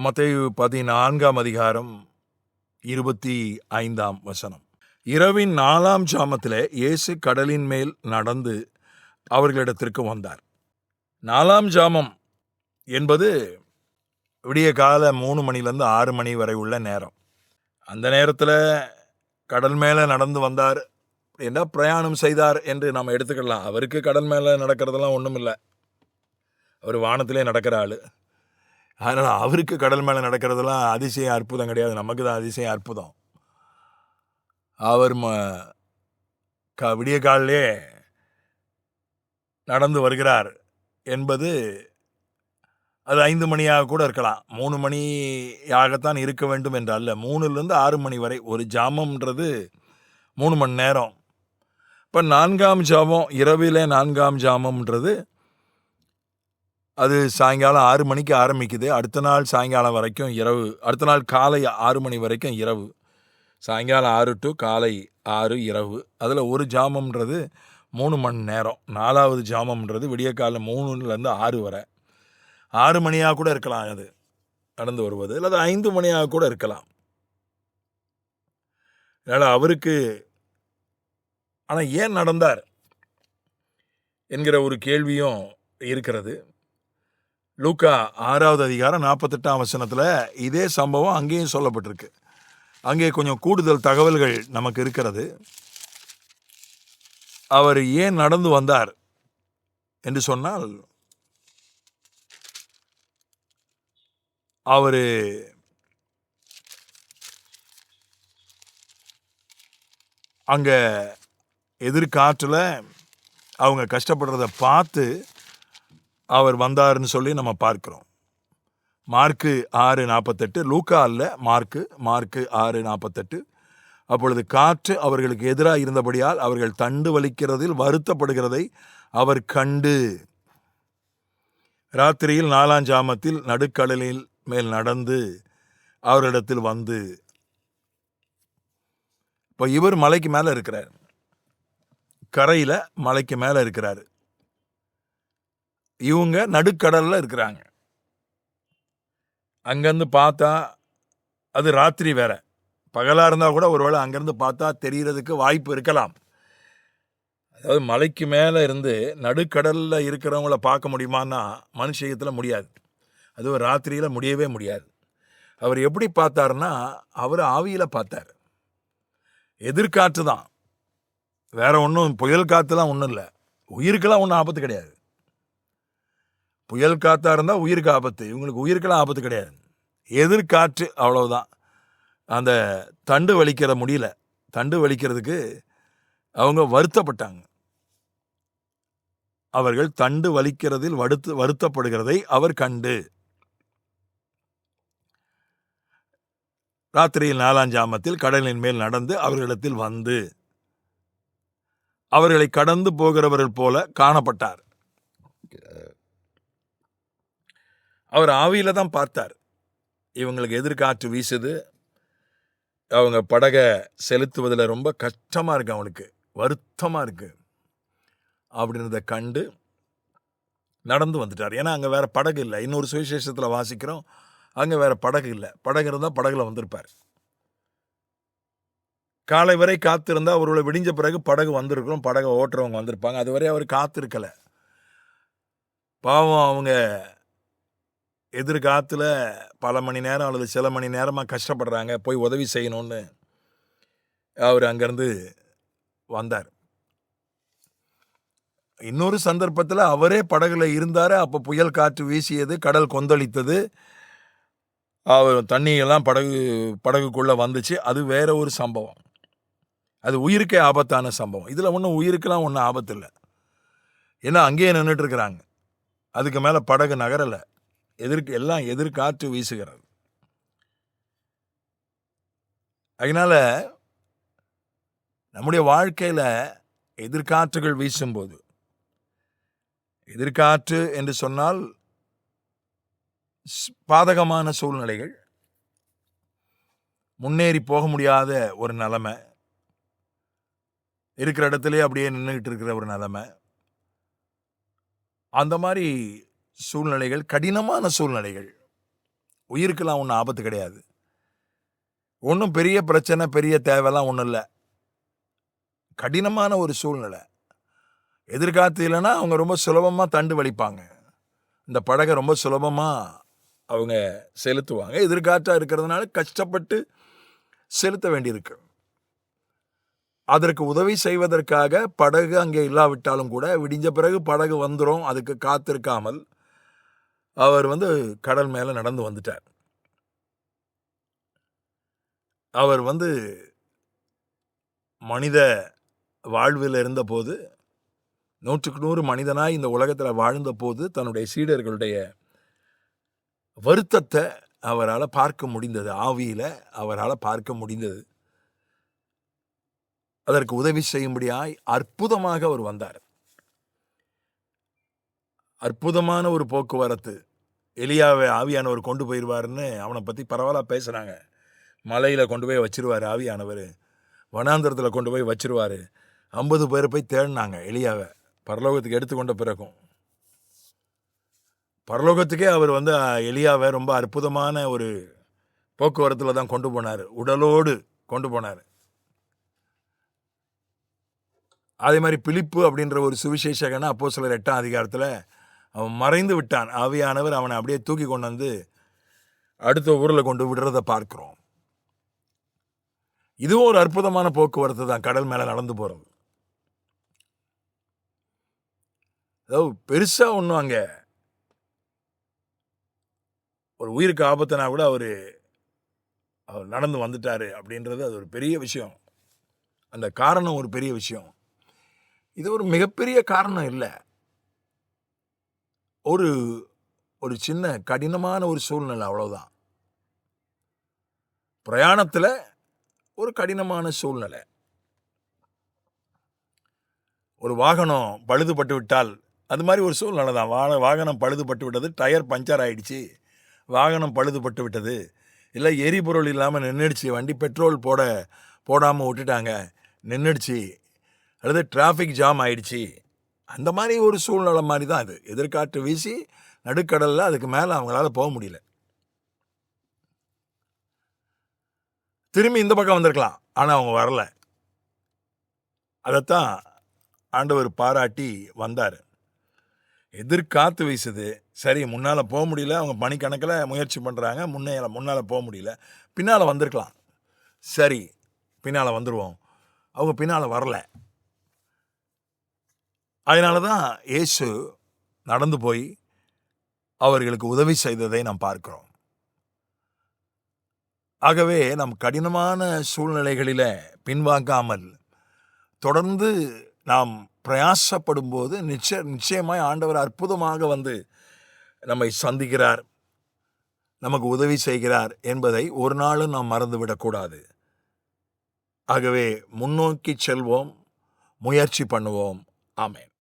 மத்தேயு 14ஆம் அதிகாரம் 25ஆம் வசனம். இரவின் 4ஆம் ஜாமத்திலே இயேசு கடலின் மேல் நடந்து அவர்களிடத்திற்கு வந்தார். 4ஆம் ஜாமம் என்பது விடிய கால 3 மணிலேருந்து 6 மணி வரை உள்ள நேரம். அந்த நேரத்தில் கடல் மேலே நடந்து வந்தார், என்ன பிரயாணம் செய்தார் என்று நாம் எடுத்துக்கலாம். அவருக்கு கடல் மேலே நடக்கிறதெல்லாம் ஒன்றும் இல்லை, அவர் வானத்திலே நடக்கிற ஆள். அதனால் அவருக்கு கடல் மேலே நடக்கிறதெல்லாம் அதிசயம் அற்புதம் கிடையாது, நமக்கு தான் அதிசயம் அற்புதம். அவர் விடிய காலிலே நடந்து வருகிறார் என்பது அது 5 மணியாக கூட இருக்கலாம், 3 மணியாகத்தான் இருக்க வேண்டும் என்று அல்ல. 3லேருந்து 6 மணி வரை ஒரு ஜாமம்ன்றது 3 மணி நேரம். இப்போ 4ஆம் ஜாமம், இரவிலே 4ஆம் ஜாமம்ன்றது அது சாயங்காலம் 6 மணிக்கு ஆரம்பிக்குது. அடுத்த நாள் சாயங்காலம் வரைக்கும் இரவு, அடுத்த நாள் காலை 6 மணி வரைக்கும் இரவு. சாயங்காலம் 6 டு காலை 6 இரவு. அதில் ஒரு ஜாமம்ன்றது 3 மணி நேரம். 4ஆவது ஜாமம்ன்றது விடிய காலம் 3லேருந்து 6 வரை. 6 மணியாக கூட இருக்கலாம் அது நடந்து வருவது, அல்லது 5 மணியாக கூட இருக்கலாம். அதனால் அவருக்கு ஆனால் ஏன் நடந்தார் என்கிற ஒரு கேள்வியும் இருக்கிறது. லூக்கா 6ஆவது அதிகாரம் 48ஆம் வசனத்தில் இதே சம்பவம் அங்கேயும் சொல்லப்பட்டிருக்கு. அங்கே கொஞ்சம் கூடுதல் தகவல்கள் நமக்கு இருக்கிறது. அவர் ஏன் நடந்து வந்தார் என்று சொன்னால், அவர் அங்கே எதிர்காற்றில் அவங்க கஷ்டப்படுறத பார்த்து அவர் வந்தார்னு சொல்லி நம்ம பார்க்கிறோம். மார்க்கு 6:48, லூக்கா அல்ல, மார்க்கு 6:48. அப்பொழுது காற்று அவர்களுக்கு எதிராக இருந்தபடியால் அவர்கள் தண்டு வலிக்கிறதில் வருத்தப்படுகிறதை அவர் கண்டு ராத்திரியில் 4ஆம் ஜாமத்தில் நடுக்கடலில் மேல் நடந்து அவரிடத்தில் வந்து. இப்போ இவர் மலைக்கு மேலே இருக்கிறார், கரையில் மலைக்கு மேலே இருக்கிறார். இவங்க நடுக்கடலில் இருக்கிறாங்க. அங்கேருந்து பார்த்தா அது ராத்திரி வேற, பகலாக இருந்தால் கூட ஒருவேளை அங்கேருந்து பார்த்தா தெரியறதுக்கு வாய்ப்பு இருக்கலாம். அதாவது மலைக்கு மேலே இருந்து நடுக்கடலில் இருக்கிறவங்கள பார்க்க முடியுமான்னா மனுஷயத்தில் முடியாது, அதுவும் ராத்திரியில் முடியவே முடியாது. அவர் எப்படி பார்த்தாருன்னா, அவர் ஆவியில் பார்த்தார். எதிர்காற்று தான், வேற ஒன்றும் புயல் காற்றுலாம் ஒன்றும் இல்லை, உயிருக்கெல்லாம் ஒன்றும் ஆபத்து கிடையாது. புயல் காற்றா இருந்தால் உயிருக்கு ஆபத்து, இவங்களுக்கு உயிருக்கெல்லாம் ஆபத்து கிடையாது. எதிர்காற்று, அவ்வளவுதான். அந்த தண்டு வலிக்கிற முடியல, தண்டு வலிக்கிறதுக்கு அவங்க வருத்தப்பட்டாங்க. அவர்கள் தண்டு வலிக்கிறதில் வருத்தப்படுகிறதை அவர் கண்டு ராத்திரியில் 4ஆம் ஜாமத்தில் கடலின் மேல் நடந்து அவர்களிடத்தில் வந்து அவர்களை கடந்து போகிறவர்கள் போல காணப்பட்டார். அவர் ஆவியில தான் பார்த்தார். இவங்களுக்கு எதிர்காற்று வீசுது, அவங்க படகை செலுத்துவதில் ரொம்ப கஷ்டமாக இருக்கு, அவங்களுக்கு வருத்தமாக இருக்கு அப்படின்றத கண்டு நடந்து வந்துட்டார். ஏன்னா அங்கே வேற படகு இல்லை. இன்னொரு சுவிசேஷத்தில் வாசிக்கிறோம், அங்கே வேற படகு இல்லை. படகு இருந்தால் படகுல வந்திருப்பார். காலை வரை காத்திருந்தால் அவர்களை விடிஞ்ச பிறகு படகு வந்திருக்கிறோம், படகை ஓட்டுறவங்க வந்திருப்பாங்க. அதுவரை அவர் காத்திருக்கலை. பாவம், அவங்க எதிர்காத்துல பல மணி நேரம் அல்லது சில மணி நேரமாக கஷ்டப்படுறாங்க, போய் உதவி செய்யணும்னு அவர் அங்கேருந்து வந்தார். இன்னொரு சந்தர்ப்பத்தில் அவரே படகுல இருந்தார். அப்போ புயல் காற்று வீசியது, கடல் கொந்தளித்தது, அவர் தண்ணியெல்லாம் படகுக்குள்ளே வந்துச்சு. அது வேற ஒரு சம்பவம், அது உயிருக்கே ஆபத்தான சம்பவம். இதில் ஒன்றும் உயிருக்கெல்லாம் ஒன்றும் ஆபத்து இல்லை, ஏன்னா அங்கேயே நின்றுட்டு இருக்கிறாங்க. அதுக்கு மேலே படகு நகரலை, எல்லாம் எதிர்காற்று வீசுகிறது. அதனால நம்முடைய வாழ்க்கையில் எதிர்காற்றுகள் வீசும்போது, எதிர்காற்று என்று சொன்னால் பாதகமான சூழ்நிலைகள், முன்னேறி போக முடியாத ஒரு நிலைமை, இருக்கிற இடத்துல அப்படியே நின்றுகிட்டு இருக்கிற ஒரு நிலைமை, அந்த மாதிரி சூழ்நிலைகள், கடினமான சூழ்நிலைகள், உயிருக்கெல்லாம் ஒன்றும் ஆபத்து கிடையாது. ஒன்றும் பெரிய பிரச்சனை, பெரிய தேவைலாம் ஒன்றும் இல்லை. கடினமான ஒரு சூழ்நிலை. எதிர்காத்து இல்லைன்னா அவங்க ரொம்ப சுலபமாக தண்டு வலிப்பாங்க. இந்த படகை ரொம்ப சுலபமாக அவங்க செலுத்துவாங்க. எதிர்காற்றாக இருக்கிறதுனால கஷ்டப்பட்டு செலுத்த வேண்டியிருக்கு. அதற்கு உதவி செய்வதற்காக படகு அங்கே இல்லாவிட்டாலும் கூட விடிஞ்ச பிறகு படகு வந்துடும், அதுக்கு காத்திருக்காமல் அவர் கடல் மேலே நடந்து வந்துட்டார். அவர் மனித வாழ்வில் இருந்தபோது, 100க்கு 100 மனிதனாய் இந்த உலகத்தில் வாழ்ந்த போது தன்னுடைய சீடர்களுடைய வருத்தத்தை அவரால் பார்க்க முடிந்தது. ஆவியில் அவரால் பார்க்க முடிந்தது. அதற்கு உதவி செய்யும்படியாய் அற்புதமாக அவர் வந்தார். அற்புதமான ஒரு போக்குவரத்து. எலியாவை ஆவியானவர் கொண்டு போயிடுவாருன்னு அவனை பற்றி பரவாயில்ல பேசுகிறாங்க. மலையில் கொண்டு போய் வச்சிருவார் ஆவியானவர், வனாந்தரத்தில் கொண்டு போய் வச்சிருவார். 50 பேர் போய் தேடினாங்க எலியாவை பரலோகத்துக்கு எடுத்துக்கொண்ட பிறகும். பரலோகத்துக்கே அவர் எலியாவை ரொம்ப அற்புதமான ஒரு போக்குவரத்தில் தான் கொண்டு போனார், உடலோடு கொண்டு போனார். அதே மாதிரி பிலிப்பு அப்படின்ற ஒரு சுவிசேஷகனை அப்போஸ்தலர் 8ஆம் அதிகாரத்தில் அவன் மறைந்து விட்டான். ஆவியானவர் அவனை அப்படியே தூக்கி கொண்டு அடுத்த ஊரில் கொண்டு விடுறதை பார்க்குறோம். இதுவும் ஒரு அற்புதமான போக்குவரத்து தான், கடல் மேலே நடந்து போகிறது. அதாவது பெருசாக ஒன்றும் அங்கே ஒரு உயிருக்கு ஆபத்துனா கூட அவர் நடந்து வந்துட்டார் அப்படின்றது அது ஒரு பெரிய விஷயம். அந்த காரணம் ஒரு பெரிய விஷயம். இது ஒரு மிகப்பெரிய காரணம் இல்லை. ஒரு ஒரு சின்ன கடினமான ஒரு சூழ்நிலை, அவ்வளவுதான். பிரயாணத்தில் ஒரு கடினமான சூழ்நிலை. ஒரு வாகனம் பழுதுபட்டு விட்டால் அது மாதிரி ஒரு சூழ்நிலை தான். வாகனம் பழுதுபட்டு விட்டது, டயர் பஞ்சர் ஆயிடுச்சு, வாகனம் பழுதுபட்டு விட்டது, இல்லை எரிபொருள் இல்லாமல் நின்றுடுச்சு, வண்டி பெட்ரோல் போடாமல் விட்டுட்டாங்க, நின்றுடுச்சு, அல்லது டிராஃபிக் ஜாம் ஆயிடுச்சு. அந்த மாதிரி ஒரு சூழ்நிலை மாதிரி தான் அது. எதிர்காற்று வீசி நடுக்கடலில் அதுக்கு மேலே அவங்களால போக முடியல. திரும்பி இந்த பக்கம் வந்திருக்கலாம், ஆனால் அவங்க வரல. அதைத்தான் ஆண்டவர் பாராட்டி வந்தார். எதிர்காத்து வீசுது, சரி முன்னால் போக முடியல, அவங்க பணிக்கணக்கில் முயற்சி பண்ணுறாங்க, முன்னால் போக முடியல, பின்னால் வந்திருக்கலாம், சரி பின்னால் வந்துடுவோம். அவங்க பின்னால் வரல. அதனால தான் இயேசு நடந்து போய் அவர்களுக்கு உதவி செய்ததை நாம் பார்க்கிறோம். ஆகவே நம் கடினமான சூழ்நிலைகளில் பின்வாங்காமல் தொடர்ந்து நாம் பிரயாசப்படும் போது நிச்சயமாய் ஆண்டவர் அற்புதமாக நம்மை சந்திக்கிறார், நமக்கு உதவி செய்கிறார் என்பதை ஒரு நாளும் நாம் மறந்துவிடக்கூடாது. ஆகவே முன்னோக்கி செல்வோம், முயற்சி பண்ணுவோம். ஆமென்.